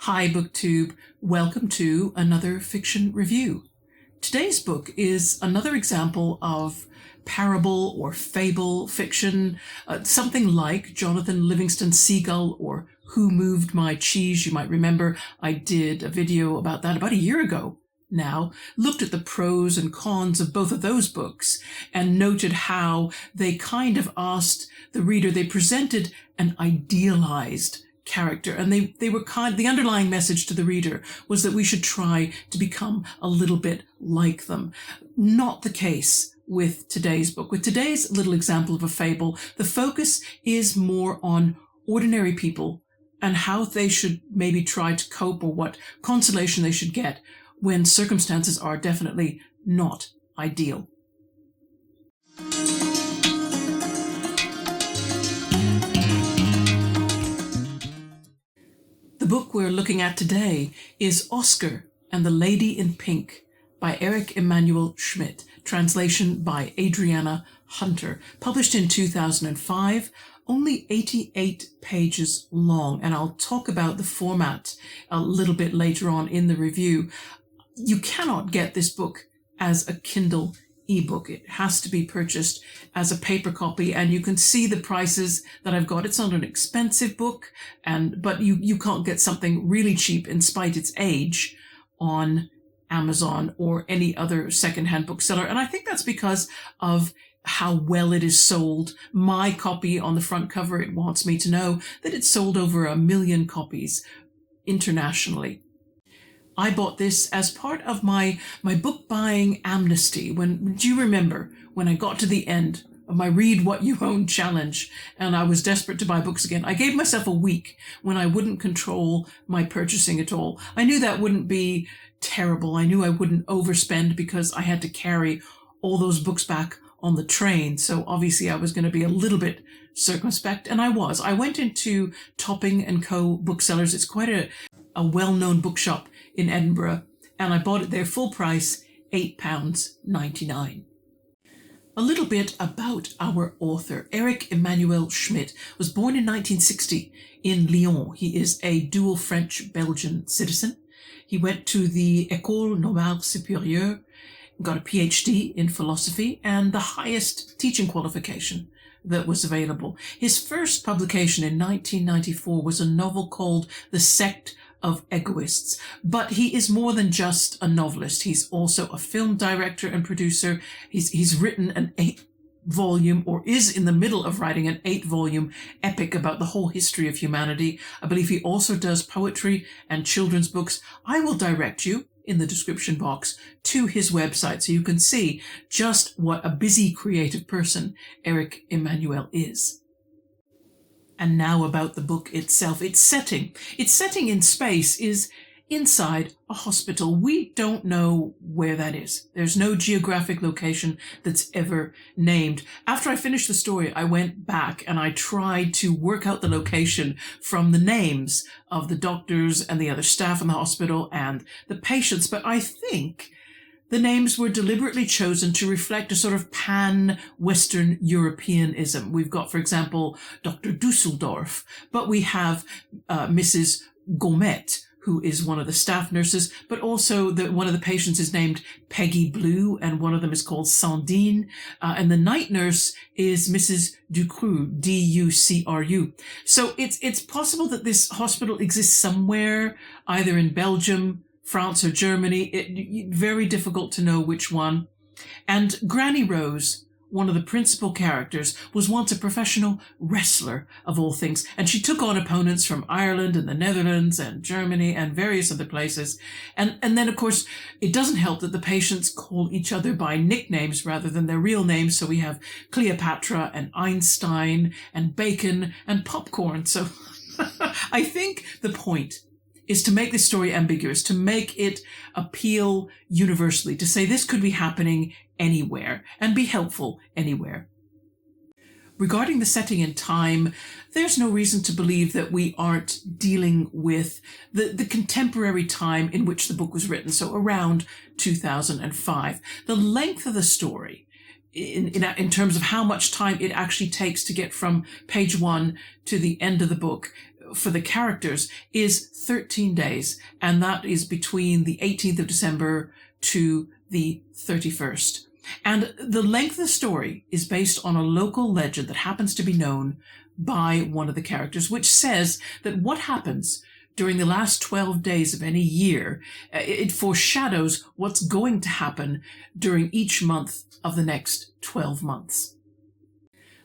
Hi BookTube, welcome to another fiction review. Today's book is another example of parable or fable fiction, something like Jonathan Livingston Seagull or Who Moved My Cheese. You might remember I did a video about that about a year ago now, looked at the pros and cons of both of those books and noted how they kind of asked the reader, they presented an idealized character, and they were the underlying message to the reader was that we should try to become a little bit like them. Not the case with today's book. With today's little example of a fable, the focus is more on ordinary people and how they should maybe try to cope, or what consolation they should get when circumstances are definitely not ideal. The book we're looking at today is Oscar and the Lady in Pink by Emmanuel Schmitt, translation by Adriana Hunter, published in 2005, only 88 pages long, and I'll talk about the format a little bit later on in the review. You cannot get this book as a Kindle ebook. It has to be purchased as a paper copy, and you can see the prices that I've got. It's not an expensive book, but you can't get something really cheap in spite its age on Amazon or any other secondhand bookseller. And I think that's because of how well it is sold. My copy on the front cover, it wants me to know that it's sold over 1 million copies internationally. I bought this as part of my book buying amnesty. Do you remember when I got to the end of my Read What You Own challenge and I was desperate to buy books again? I gave myself a week when I wouldn't control my purchasing at all. I knew that wouldn't be terrible. I knew I wouldn't overspend because I had to carry all those books back on the train. So obviously I was going to be a little bit circumspect, and I was. I went into Topping & Co. booksellers. It's quite a well-known bookshop in Edinburgh, and I bought it there full price, £8.99. A little bit about our author. Emmanuel Schmitt was born in 1960 in Lyon. He is a dual French-Belgian citizen. He went to the École Normale Supérieure, got a PhD in philosophy, and the highest teaching qualification that was available. His first publication in 1994 was a novel called The Sect of Egoists, but he is more than just a novelist. He's also a film director and producer. He's written an 8-volume, or is in the middle of writing an 8-volume epic about the whole history of humanity. I believe he also does poetry and children's books. I will direct you in the description box to his website so you can see just what a busy creative person Emmanuel is. And now about the book itself. Its setting in space is inside a hospital. We don't know where that is. There's no geographic location that's ever named. After I finished the story, I went back and I tried to work out the location from the names of the doctors and the other staff in the hospital and the patients, but I think the names were deliberately chosen to reflect a sort of pan-Western Europeanism. We've got, for example, Dr. Dusseldorf, but we have Mrs. Gourmet, who is one of the staff nurses, but also one of the patients is named Peggy Blue, and one of them is called Sandine, and the night nurse is Mrs. Ducru, D-U-C-R-U. So it's possible that this hospital exists somewhere, either in Belgium, France, or Germany. Very difficult to know which one. And Granny Rose, one of the principal characters, was once a professional wrestler of all things, and she took on opponents from Ireland and the Netherlands and Germany and various other places. And then, of course, it doesn't help that the patients call each other by nicknames rather than their real names. So we have Cleopatra and Einstein and Bacon and Popcorn. So I think the point is to make this story ambiguous, to make it appeal universally, to say this could be happening anywhere and be helpful anywhere. Regarding the setting and time, there's no reason to believe that we aren't dealing with the contemporary time in which the book was written, so around 2005. The length of the story, in terms of how much time it actually takes to get from page 1 to the end of the book, for the characters is 13 days, and that is between the 18th of December to the 31st. And the length of the story is based on a local legend that happens to be known by one of the characters, which says that what happens during the last 12 days of any year, it foreshadows what's going to happen during each month of the next 12 months.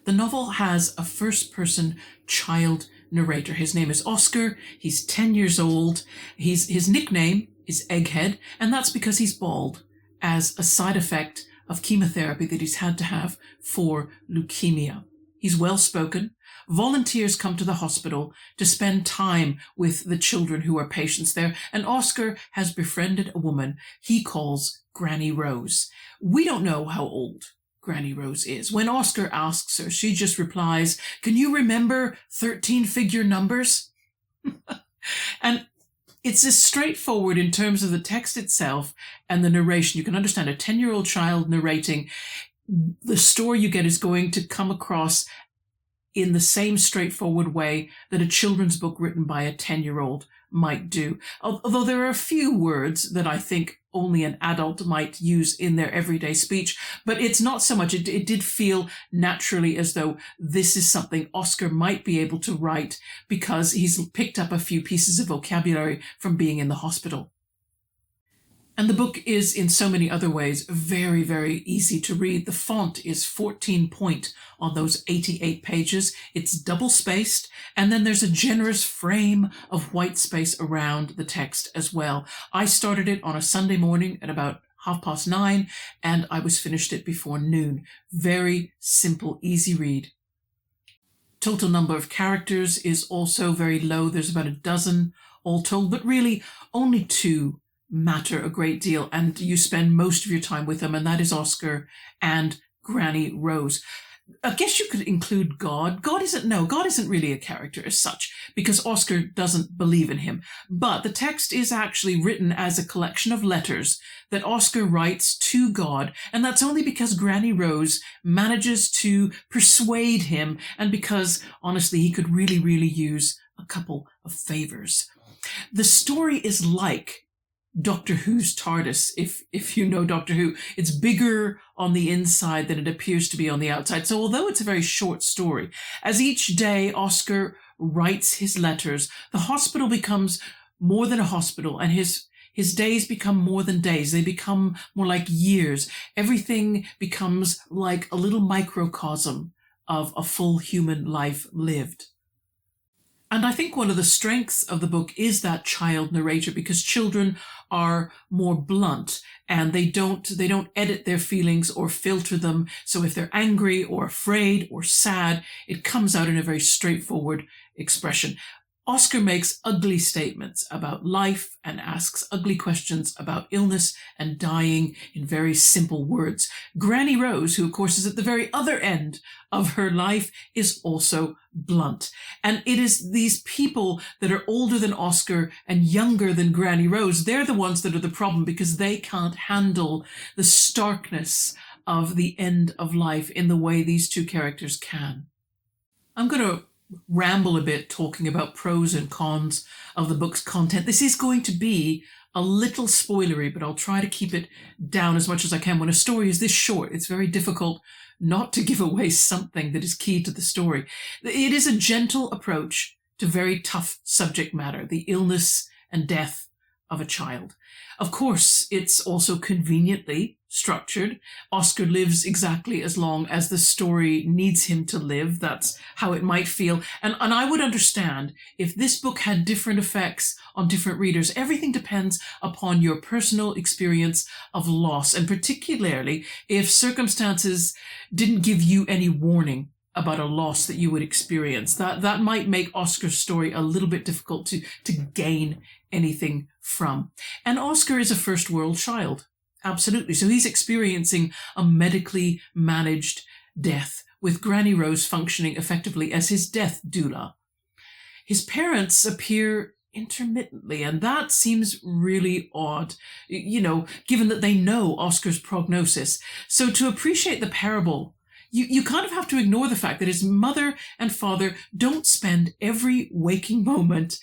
The novel has a first-person child narrator. His name is Oscar. He's 10 years old. His nickname is Egghead, and that's because he's bald as a side effect of chemotherapy that he's had to have for leukemia. He's well-spoken. Volunteers come to the hospital to spend time with the children who are patients there, and Oscar has befriended a woman he calls Granny Rose. We don't know how old Granny Rose is. When Oscar asks her, she just replies, "Can you remember 13-figure numbers?" And it's as straightforward in terms of the text itself and the narration. You can understand a 10-year-old child narrating. The story you get is going to come across in the same straightforward way that a children's book written by a 10-year-old might do. Although there are a few words that I think only an adult might use in their everyday speech, but it's not so much. It did feel naturally as though this is something Oscar might be able to write because he's picked up a few pieces of vocabulary from being in the hospital. And the book is, in so many other ways, very, very easy to read. The font is 14 point on those 88 pages. It's double-spaced, and then there's a generous frame of white space around the text as well. I started it on a Sunday morning at about 9:30, and I was finished it before noon. Very simple, easy read. Total number of characters is also very low. There's about a dozen all told, but really only 2 matter a great deal, and you spend most of your time with them, and that is Oscar and Granny Rose. I guess you could include God. God isn't really a character as such, because Oscar doesn't believe in him. But the text is actually written as a collection of letters that Oscar writes to God, and that's only because Granny Rose manages to persuade him, and because, honestly, he could really, really use a couple of favors. The story is like Doctor Who's TARDIS, if you know Doctor Who. It's bigger on the inside than it appears to be on the outside. So although it's a very short story, as each day Oscar writes his letters, the hospital becomes more than a hospital, and his days become more than days. They become more like years. Everything becomes like a little microcosm of a full human life lived. And I think one of the strengths of the book is that child narrator, because children are more blunt and they don't edit their feelings or filter them. So if they're angry or afraid or sad, it comes out in a very straightforward expression. Oscar makes ugly statements about life and asks ugly questions about illness and dying in very simple words. Granny Rose, who of course is at the very other end of her life, is also blunt. And it is these people that are older than Oscar and younger than Granny Rose, they're the ones that are the problem, because they can't handle the starkness of the end of life in the way these 2 characters can. I'm going to ramble a bit talking about pros and cons of the book's content. This is going to be a little spoilery, but I'll try to keep it down as much as I can. When a story is this short, it's very difficult not to give away something that is key to the story. It is a gentle approach to very tough subject matter, the illness and death of a child. Of course, it's also conveniently structured. Oscar lives exactly as long as the story needs him to live. That's how it might feel. And I would understand if this book had different effects on different readers. Everything depends upon your personal experience of loss, and particularly if circumstances didn't give you any warning about a loss that you would experience. That might make Oscar's story a little bit difficult to gain anything from. And Oscar is a first world child. Absolutely. So he's experiencing a medically managed death, with Granny Rose functioning effectively as his death doula. His parents appear intermittently, and that seems really odd, given that they know Oscar's prognosis. So to appreciate the parable, you kind of have to ignore the fact that his mother and father don't spend every waking moment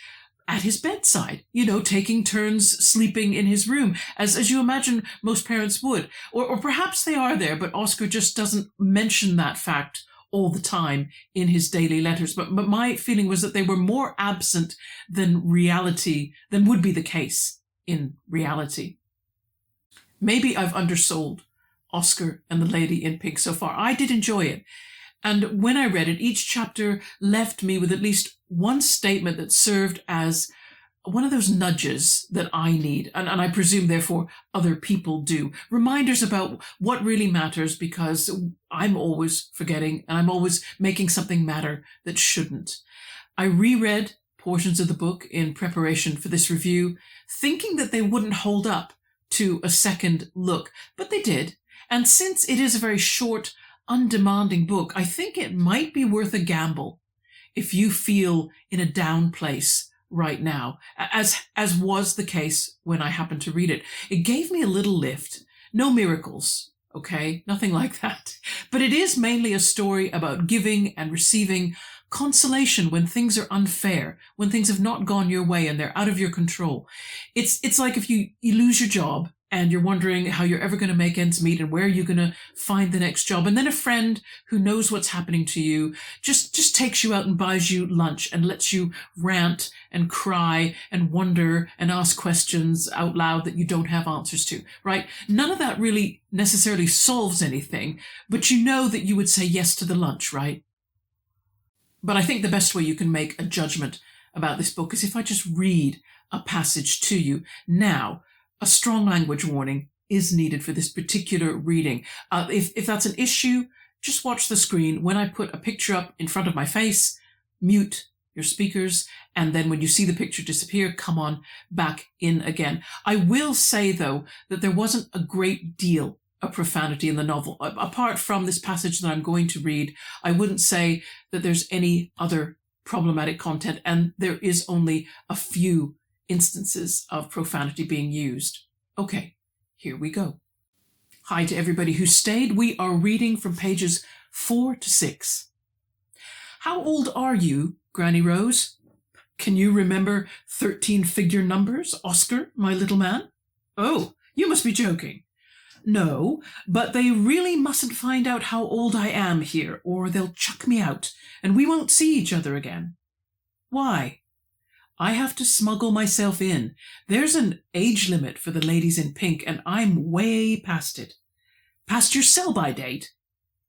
at his bedside, taking turns sleeping in his room, as you imagine most parents would. Or perhaps they are there, but Oscar just doesn't mention that fact all the time in his daily letters. But my feeling was that they were more absent than would be the case in reality. Maybe I've undersold Oscar and the Lady in Pink so far. I did enjoy it. And when I read it, each chapter left me with at least one statement that served as one of those nudges that I need, and I presume, therefore, other people do. Reminders about what really matters, because I'm always forgetting, and I'm always making something matter that shouldn't. I reread portions of the book in preparation for this review, thinking that they wouldn't hold up to a second look, but they did. And since it is a very short, undemanding book, I think it might be worth a gamble if you feel in a down place right now, as was the case when I happened to read it. It gave me a little lift. No miracles, okay? Nothing like that. But it is mainly a story about giving and receiving consolation when things are unfair, when things have not gone your way and they're out of your control. It's like if you lose your job and you're wondering how you're ever going to make ends meet and where you're going to find the next job. And then a friend who knows what's happening to you just takes you out and buys you lunch and lets you rant and cry and wonder and ask questions out loud that you don't have answers to, right? None of that really necessarily solves anything, but you know that you would say yes to the lunch, right? But I think the best way you can make a judgment about this book is if I just read a passage to you. Now, a strong language warning is needed for this particular reading. If that's an issue, just watch the screen. When I put a picture up in front of my face, mute your speakers, and then when you see the picture disappear, come on back in again. I will say, though, that there wasn't a great deal of profanity in the novel. Apart from this passage that I'm going to read, I wouldn't say that there's any other problematic content, and there is only a few instances of profanity being used. Okay, here we go. Hi to everybody who stayed. We are reading from pages 4 to 6. How old are you, Granny Rose? Can you remember 13-figure numbers, Oscar, my little man? Oh, you must be joking. No, but they really mustn't find out how old I am here, or they'll chuck me out, and we won't see each other again. Why? I have to smuggle myself in. There's an age limit for the ladies in pink, and I'm way past it. Past your sell-by date?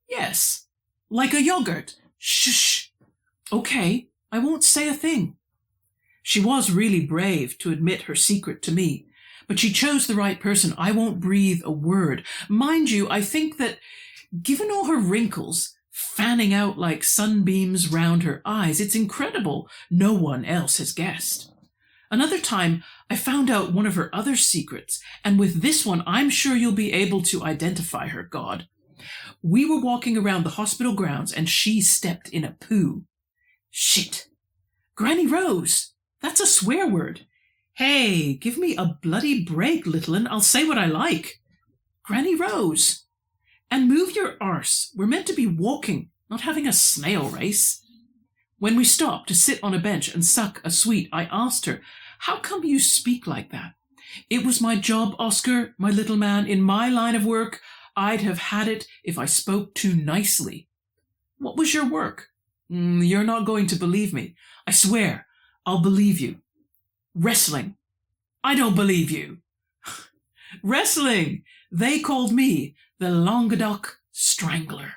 Yes. Like a yogurt. Shh. Okay, I won't say a thing. She was really brave to admit her secret to me, but she chose the right person. I won't breathe a word. Mind you, I think that, given all her wrinkles, fanning out like sunbeams round her eyes, it's incredible no one else has guessed. Another time, I found out one of her other secrets, and with this one, I'm sure you'll be able to identify her, God. We were walking around the hospital grounds, and she stepped in a poo. Shit. Granny Rose, that's a swear word. Hey, give me a bloody break, little 'un. I'll say what I like. Granny Rose. And move your arse. We're meant to be walking, not having a snail race. When we stopped to sit on a bench and suck a sweet, I asked her, how come you speak like that? It was my job, Oscar, my little man. In my line of work, I'd have had it if I spoke too nicely. What was your work? You're not going to believe me. I swear, I'll believe you. Wrestling. I don't believe you. Wrestling. They called me the Languedoc Strangler.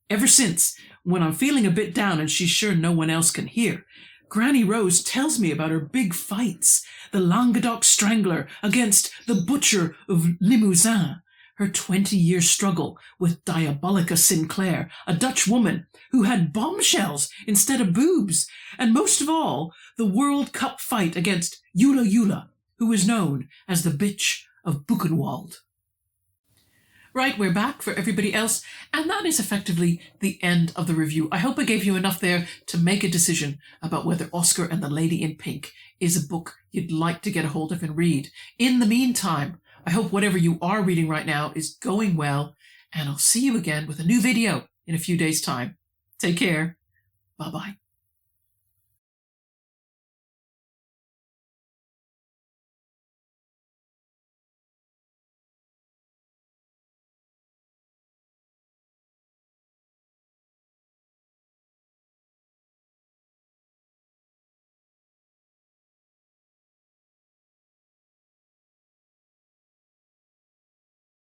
Ever since, when I'm feeling a bit down and she's sure no one else can hear, Granny Rose tells me about her big fights, the Languedoc Strangler against the Butcher of Limousin, her 20-year struggle with Diabolica Sinclair, a Dutch woman who had bombshells instead of boobs, and most of all, the World Cup fight against Eula Eula, who is known as the Bitch of Buchenwald. Right, we're back for everybody else, and that is effectively the end of the review. I hope I gave you enough there to make a decision about whether Oscar and the Lady in Pink is a book you'd like to get a hold of and read. In the meantime, I hope whatever you are reading right now is going well, and I'll see you again with a new video in a few days' time. Take care. Bye-bye.